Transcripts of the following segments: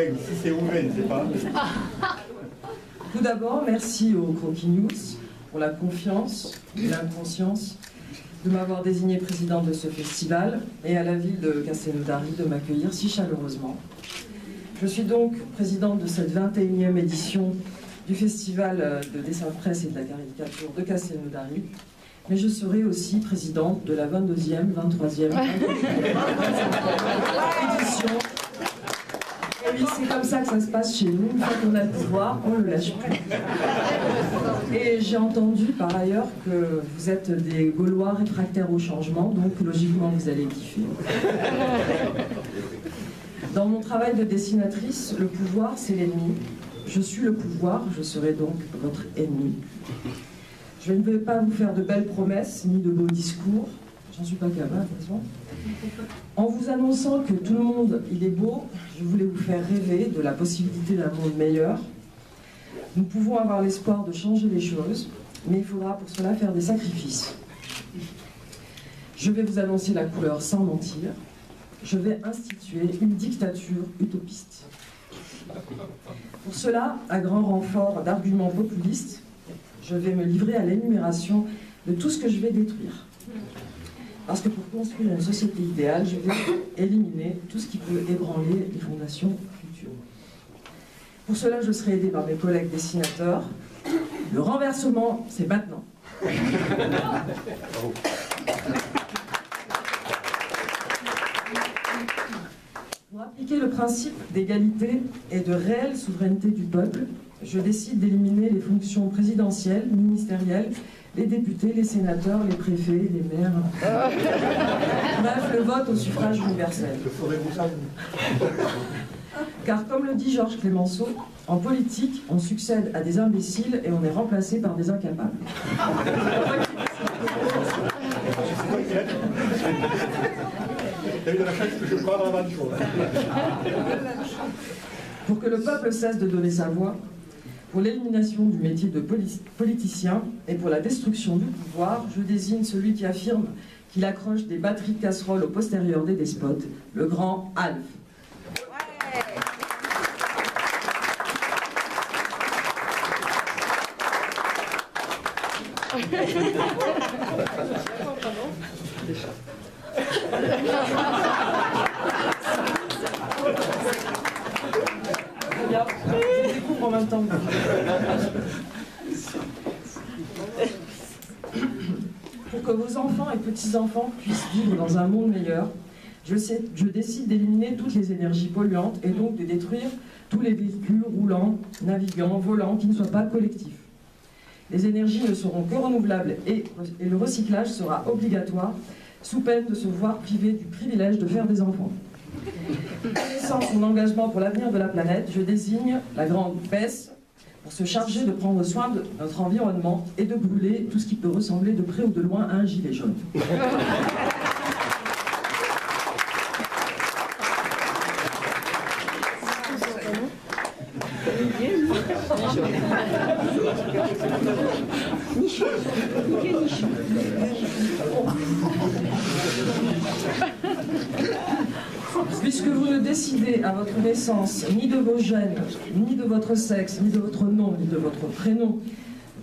Si c'est ouvert, je ne sais pas. Tout d'abord, merci au Croquis News pour la confiance et l'inconscience de m'avoir désigné présidente de ce festival et à la ville de Castelnaudary de m'accueillir si chaleureusement. Je suis donc présidente de cette 21e édition du Festival de dessin de presse et de la caricature de Castelnaudary, mais je serai aussi présidente de la 22e, 23e, 25e édition. Et oui, c'est comme ça que ça se passe chez nous. Une fois qu'on a le pouvoir, on ne le lâche plus. Et j'ai entendu par ailleurs que vous êtes des Gaulois réfractaires au changement, donc logiquement vous allez kiffer. Dans mon travail de dessinatrice, le pouvoir c'est l'ennemi. Je suis le pouvoir, je serai donc votre ennemi. Je ne vais pas vous faire de belles promesses, ni de beaux discours. J'en suis pas capable, de toute façon. En vous annonçant que tout le monde, il est beau, je voulais vous faire rêver de la possibilité d'un monde meilleur. Nous pouvons avoir l'espoir de changer les choses, mais il faudra pour cela faire des sacrifices. Je vais vous annoncer la couleur sans mentir. Je vais instituer une dictature utopiste. Pour cela, à grand renfort d'arguments populistes, je vais me livrer à l'énumération de tout ce que je vais détruire. Parce que pour construire une société idéale, je vais éliminer tout ce qui peut ébranler les fondations futures. Pour cela, je serai aidée par mes collègues dessinateurs. Le renversement, c'est maintenant. Pour appliquer le principe d'égalité et de réelle souveraineté du peuple, je décide d'éliminer les fonctions présidentielles, ministérielles, les députés, les sénateurs, les préfets, les maires. Bref, le vote au suffrage universel. Car comme le dit Georges Clemenceau, en politique, on succède à des imbéciles et on est remplacé par des incapables. Pour que le peuple cesse de donner sa voix, pour l'élimination du métier de politicien et pour la destruction du pouvoir, je désigne celui qui affirme qu'il accroche des batteries de casseroles au postérieur des despotes, le grand Alf. Je découvre en même temps. Pour que vos enfants et petits-enfants puissent vivre dans un monde meilleur, je décide d'éliminer toutes les énergies polluantes et donc de détruire tous les véhicules roulants, navigants, volants qui ne soient pas collectifs. Les énergies ne seront que renouvelables et le recyclage sera obligatoire sous peine de se voir privé du privilège de faire des enfants. Connaissant son engagement pour l'avenir de la planète, je désigne la grande Bess pour se charger de prendre soin de notre environnement et de brûler tout ce qui peut ressembler de près ou de loin à un gilet jaune. Puisque vous ne décidez à votre naissance ni de vos gènes, ni de votre sexe, ni de votre nom, ni de votre prénom,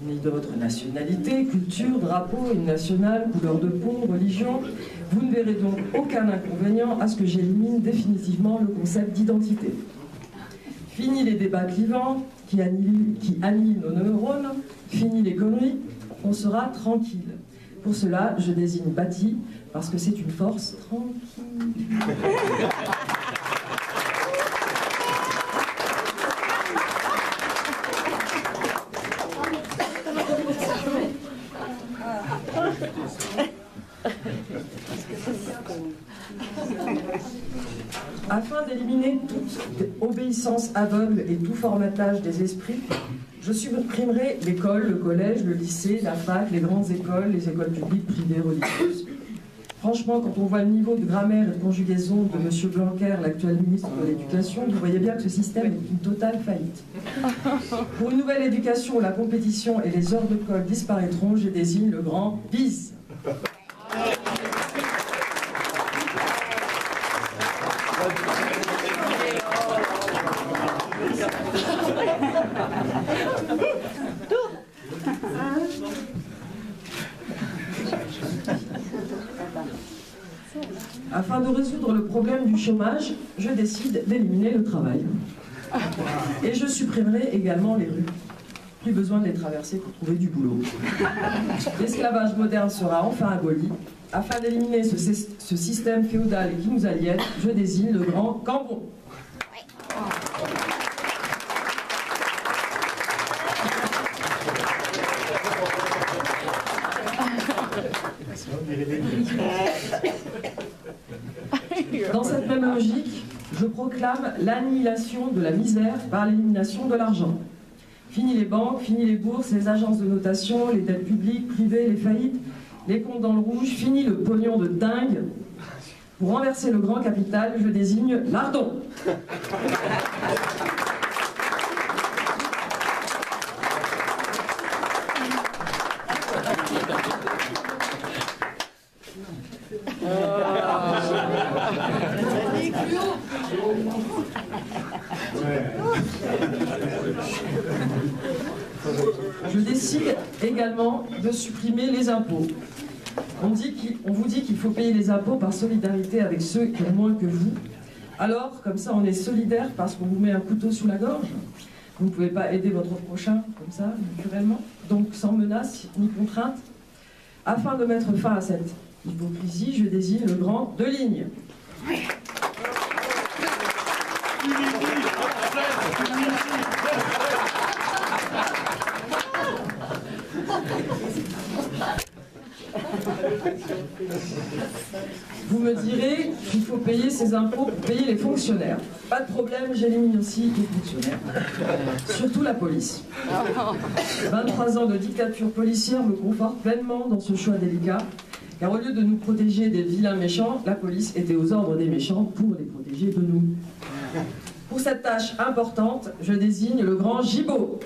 ni de votre nationalité, culture, drapeau, hymne national, couleur de peau, religion, vous ne verrez donc aucun inconvénient à ce que j'élimine définitivement le concept d'identité. Fini les débats clivants qui annihilent nos neurones, fini les conneries, on sera tranquille. Pour cela, je désigne Bati, parce que c'est une force tranquille. Afin d'éliminer toute obéissance aveugle et tout formatage des esprits, je supprimerai l'école, le collège, le lycée, la fac, les grandes écoles, les écoles publiques, privées, religieuses. Franchement, quand on voit le niveau de grammaire et de conjugaison de M. Blanquer, l'actuel ministre de l'Éducation, vous voyez bien que ce système est une totale faillite. Pour une nouvelle éducation où la compétition et les heures de colle disparaîtront, je désigne le grand PIS. Afin de résoudre le problème du chômage, je décide d'éliminer le travail. Et je supprimerai également les rues. Plus besoin de les traverser pour trouver du boulot. L'esclavage moderne sera enfin aboli. Afin d'éliminer ce système féodal qui nous aliène, je désigne le grand Cambon. Dans cette même logique, je proclame l'annihilation de la misère par l'élimination de l'argent. Fini les banques, fini les bourses, les agences de notation, les dettes publiques, privées, les faillites, les comptes dans le rouge, fini le pognon de dingue. Pour renverser le grand capital, je désigne l'Ardon. Je décide également de supprimer les impôts. On vous dit qu'il faut payer les impôts par solidarité avec ceux qui ont moins que vous. Alors, comme ça, on est solidaire parce qu'on vous met un couteau sous la gorge. Vous ne pouvez pas aider votre prochain comme ça, naturellement, donc sans menace ni contrainte. Afin de mettre fin à cette hypocrisie, je désigne le grand Deligne. Vous me direz qu'il faut payer ses impôts pour payer les fonctionnaires. Pas de problème, j'élimine aussi les fonctionnaires. Surtout la police. 23 ans de dictature policière me confortent pleinement dans ce choix délicat, car au lieu de nous protéger des vilains méchants, la police était aux ordres des méchants pour les protéger de nous. Pour cette tâche importante, je désigne le grand Gibaud.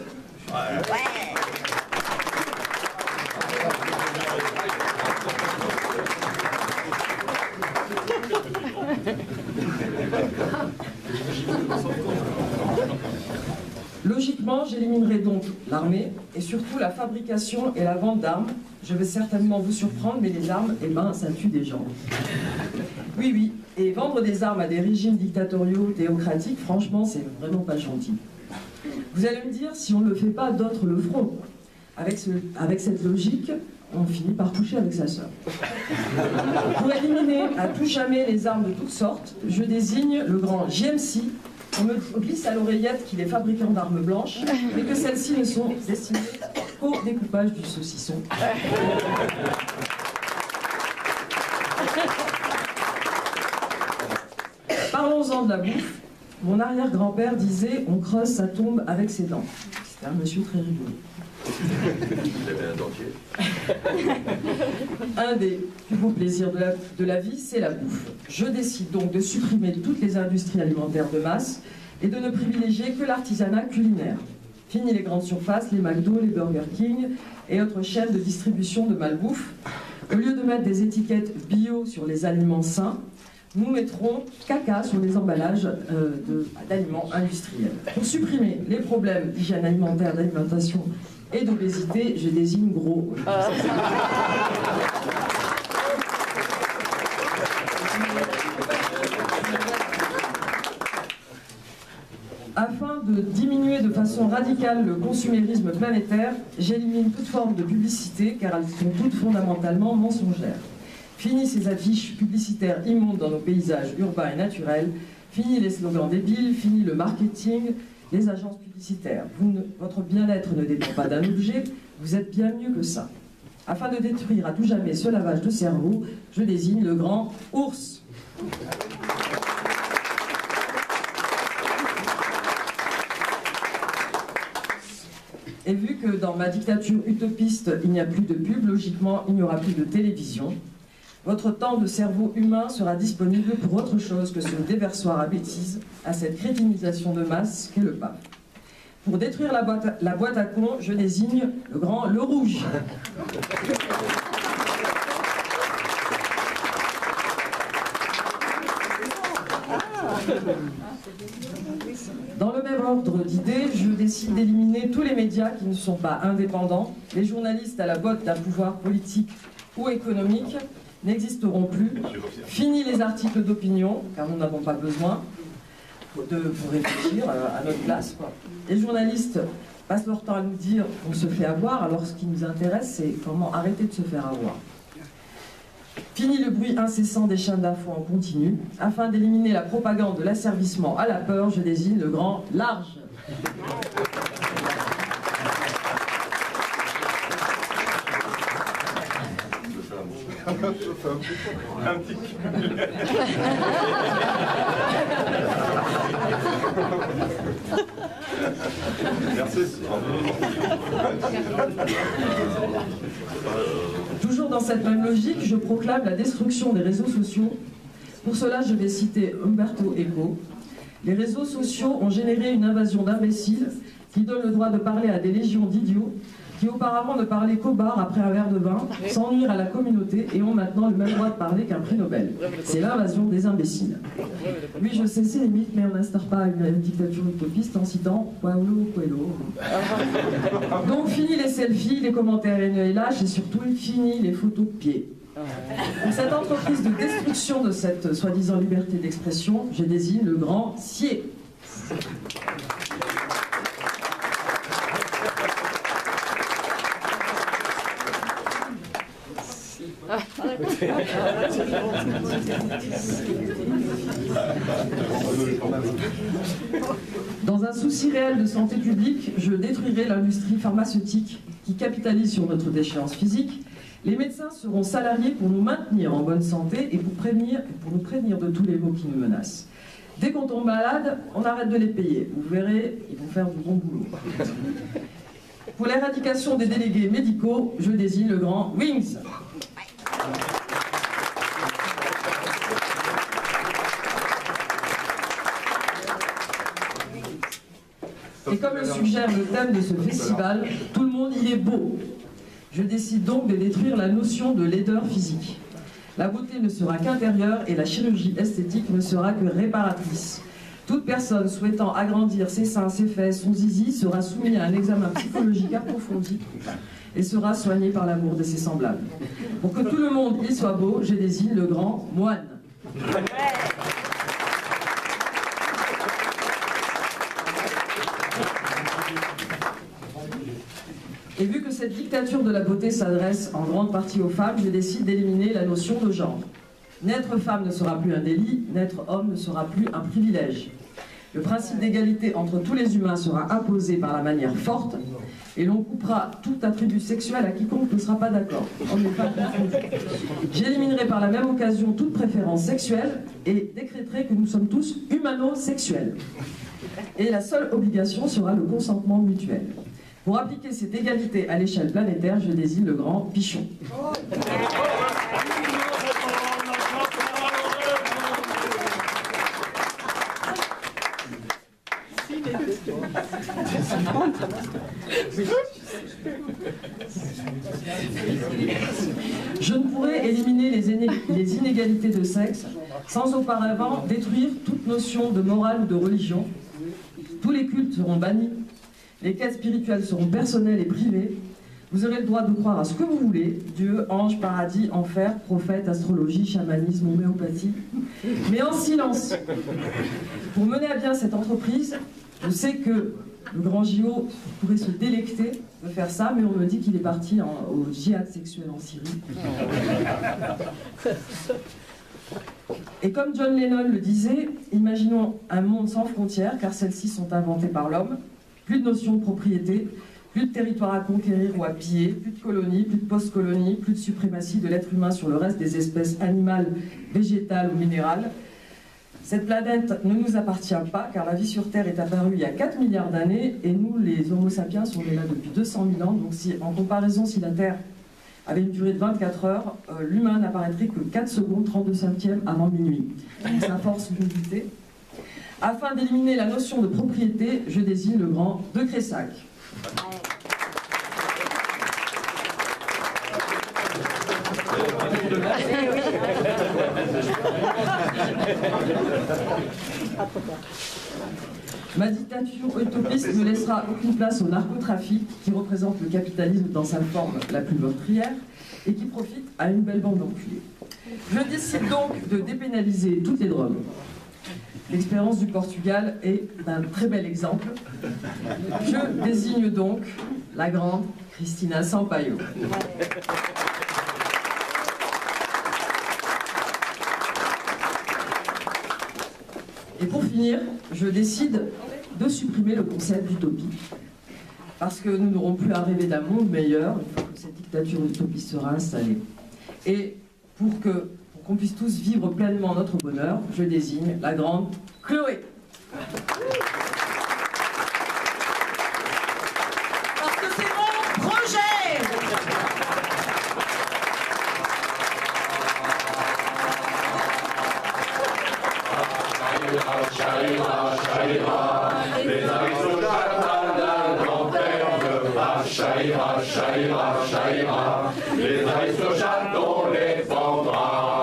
Logiquement, j'éliminerai donc l'armée et surtout la fabrication et la vente d'armes. Je vais certainement vous surprendre, mais les armes, eh ben, ça tue des gens. Oui, oui, et vendre des armes à des régimes dictatoriaux, théocratiques, franchement, c'est vraiment pas gentil. Vous allez me dire, si on ne le fait pas, d'autres le feront. Avec cette logique, on finit par coucher avec sa sœur. Pour éliminer à tout jamais les armes de toutes sortes, je désigne le grand JMC. On me glisse à l'oreillette qu'il est fabricant d'armes blanches, mais que celles-ci ne sont destinées qu'au découpage du saucisson. Parlons-en de la bouffe. Mon arrière-grand-père disait « on creuse sa tombe avec ses dents ». C'était un monsieur très rigolo. Un des plus beaux plaisirs de la vie, c'est la bouffe. Je décide donc de supprimer toutes les industries alimentaires de masse et de ne privilégier que l'artisanat culinaire. Fini les grandes surfaces, les McDo, les Burger King et autres chaînes de distribution de malbouffe. Au lieu de mettre des étiquettes bio sur les aliments sains, nous mettrons caca sur les emballages d'aliments industriels. Pour supprimer les problèmes d'hygiène alimentaire, d'alimentation et d'obésité, je désigne gros. Afin de diminuer de façon radicale le consumérisme planétaire, j'élimine toute forme de publicité car elles sont toutes fondamentalement mensongères. Fini ces affiches publicitaires immondes dans nos paysages urbains et naturels, fini les slogans débiles, fini le marketing, les agences publicitaires. Votre bien-être ne dépend pas d'un objet, vous êtes bien mieux que ça. Afin de détruire à tout jamais ce lavage de cerveau, je désigne le grand ours. Et vu que dans ma dictature utopiste, il n'y a plus de pub, logiquement, il n'y aura plus de télévision. Votre temps de cerveau humain sera disponible pour autre chose que ce déversoir à bêtises, à cette crétinisation de masse qu'est le pape. Pour détruire la boîte à cons, je désigne le grand Le Rouge. Dans le même ordre d'idées, je décide d'éliminer tous les médias qui ne sont pas indépendants, les journalistes à la botte d'un pouvoir politique ou économique, n'existeront plus. Fini les articles d'opinion, car nous n'avons pas besoin pour réfléchir à notre place, quoi. Les journalistes passent leur temps à nous dire qu'on se fait avoir, alors ce qui nous intéresse, c'est comment arrêter de se faire avoir. Fini le bruit incessant des chaînes d'infos en continu. Afin d'éliminer la propagande de l'asservissement à la peur, je désigne le grand large. Un petit. Merci. Toujours dans cette même logique, je proclame la destruction des réseaux sociaux. Pour cela, je vais citer Umberto Eco. Les réseaux sociaux ont généré une invasion d'imbéciles qui donnent le droit de parler à des légions d'idiots qui auparavant ne parlaient qu'au bar après un verre de vin, sans nuire à la communauté, et ont maintenant le même droit de parler qu'un prix Nobel. C'est l'invasion des imbéciles. Oui, je sais, c'est limite, mais on n'instaure pas une dictature utopiste en citant Paulo Coelho. Donc, fini les selfies, les commentaires haineux et lâches, et surtout, fini les photos de pieds. Pour cette entreprise de destruction de cette soi-disant liberté d'expression, je désigne le grand Sier. Dans un souci réel de santé publique, je détruirai l'industrie pharmaceutique qui capitalise sur notre déchéance physique. Les médecins seront salariés pour nous maintenir en bonne santé et pour nous prévenir de tous les maux qui nous menacent. Dès qu'on tombe malade, on arrête de les payer. Vous verrez, ils vont faire du bon boulot. Pour l'éradication des délégués médicaux, je désigne le grand Wings. Et comme le suggère le thème de ce festival, tout le monde il est beau. Je décide donc de détruire la notion de laideur physique. La beauté ne sera qu'intérieure et la chirurgie esthétique ne sera que réparatrice. Toute personne souhaitant agrandir ses seins, ses fesses, son zizi sera soumise à un examen psychologique approfondi et sera soignée par l'amour de ses semblables. Pour que tout le monde y soit beau, je désigne le grand moine. Et vu que cette dictature de la beauté s'adresse en grande partie aux femmes, je décide d'éliminer la notion de genre. Naître femme ne sera plus un délit, naître homme ne sera plus un privilège. Le principe d'égalité entre tous les humains sera imposé par la manière forte, et l'on coupera tout attribut sexuel à quiconque ne sera pas d'accord. J'éliminerai par la même occasion toute préférence sexuelle et décréterai que nous sommes tous humanosexuels. Et la seule obligation sera le consentement mutuel. Pour appliquer cette égalité à l'échelle planétaire, je désigne le grand Pichon. Je ne pourrais éliminer les inégalités de sexe sans auparavant détruire toute notion de morale ou de religion. Tous les cultes seront bannis. Les quêtes spirituelles seront personnelles et privées. Vous aurez le droit de croire à ce que vous voulez, Dieu, ange, paradis, enfer, prophète, astrologie, chamanisme, homéopathie, mais en silence. Pour mener à bien cette entreprise, je sais que le grand JO pourrait se délecter de faire ça, mais on me dit qu'il est parti au djihad sexuel en Syrie. Et comme John Lennon le disait, imaginons un monde sans frontières, car celles-ci sont inventées par l'homme. Plus de notion de propriété, plus de territoire à conquérir ou à piller, plus de colonies, plus de post-colonies, plus de suprématie de l'être humain sur le reste des espèces animales, végétales ou minérales. Cette planète ne nous appartient pas, car la vie sur Terre est apparue il y a 4 milliards d'années, et nous, les Homo sapiens, on est là depuis 200 000 ans, donc en comparaison, si la Terre avait une durée de 24 heures, l'humain n'apparaîtrait que 4 secondes, 32 centièmes avant minuit. Donc sa force d'unité. Afin d'éliminer la notion de propriété, je désigne le grand de Cressac. Ma dictature utopiste ne laissera aucune place au narcotrafic qui représente le capitalisme dans sa forme la plus meurtrière et qui profite à une belle bande d'enculés. Je décide donc de dépénaliser toutes les drogues. L'expérience du Portugal est un très bel exemple. Je désigne donc la grande Cristina Sampaio. Et pour finir, je décide de supprimer le concept d'utopie. Parce que nous n'aurons plus à rêver d'un monde meilleur une fois que cette dictature utopiste sera installée. Et pour qu'on puisse tous vivre pleinement notre bonheur, je désigne la grande Chloé. Parce que c'est mon projet! Les aristocrates d'un grand-père ne pas chaïra, chaïra, chaïra. Les aristocrates on les pendra.